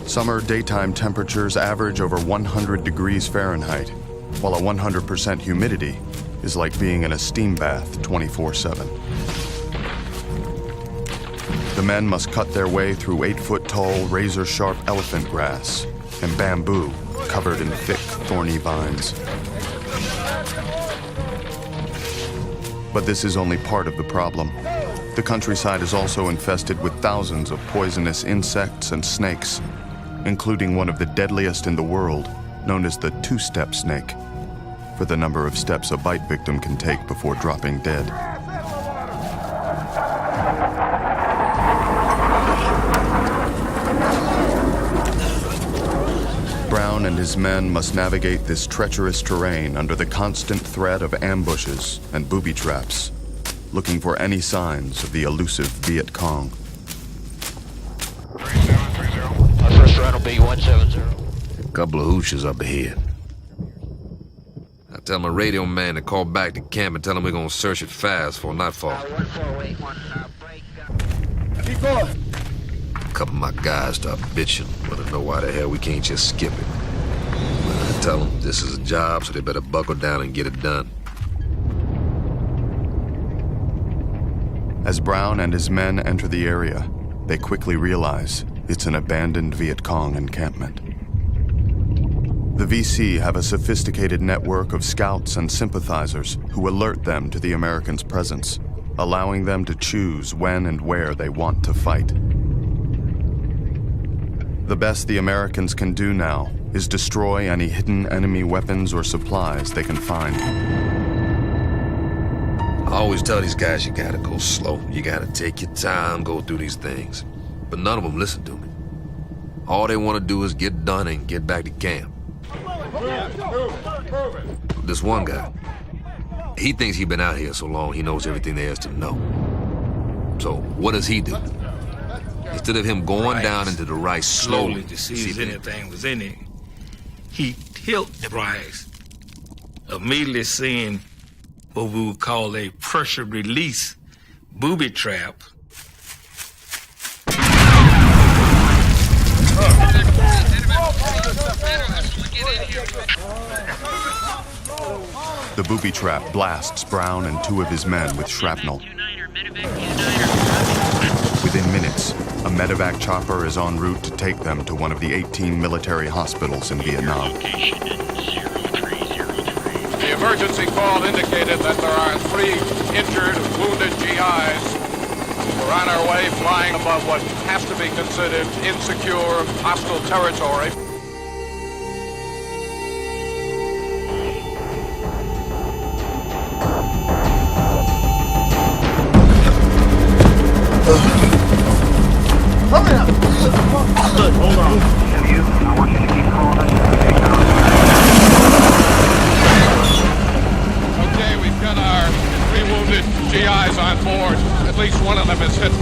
Summer daytime temperatures average over 100 degrees Fahrenheit, while a 100% humidity is like being in a steam bath 24/7. The men must cut their way through 8-foot-tall, razor-sharp elephant grass and bamboo covered in thick, thorny vines. But this is only part of the problem. The countryside is also infested with thousands of poisonous insects and snakes, including one of the deadliest in the world, known as the two-step snake, for the number of steps a bite victim can take before dropping dead. Brown and his men must navigate this treacherous terrain under the constant threat of ambushes and booby traps, looking for any signs of the elusive Viet Cong. My first round will be 170. A couple of hooches up ahead. I tell my radio man to call back to camp and tell him we're gonna search it fast for nightfall. 1481, break. Keep going. A couple of my guys start bitching, want to know why the hell we can't just skip it. But I tell them this is a job, so they better buckle down and get it done. As Brown and his men enter the area, they quickly realize it's an abandoned Viet Cong encampment. The VC have a sophisticated network of scouts and sympathizers who alert them to the Americans' presence, allowing them to choose when and where they want to fight. The best the Americans can do now is destroy any hidden enemy weapons or supplies they can find. I always tell these guys you gotta go slow. You gotta take your time, go through these things. But none of them listen to me. All they want to do is get done and get back to camp. This one guy, he thinks he's been out here so long he knows everything there is to know. So what does he do? Instead of him going down into the rice slowly to see if anything was in it, he tilt the rice, immediately seeing what we would call a pressure release booby trap. The booby trap blasts Brown and two of his men with shrapnel. Within minutes, a medevac chopper is en route to take them to one of the 18 military hospitals in Vietnam. The emergency call indicated that there are 3 injured, wounded GIs. We're on our way flying above what has to be considered insecure, hostile territory. Hold on. I want you to keep calling. Okay, we've got our 3 wounded GIs on board. At least one of them is hit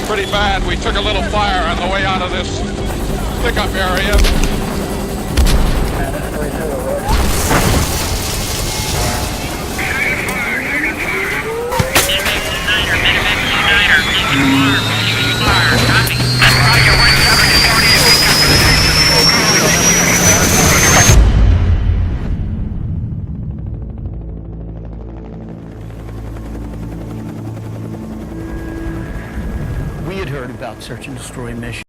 pretty bad. We took a little fire on the way out of this pickup area. We had heard about search and destroy missions.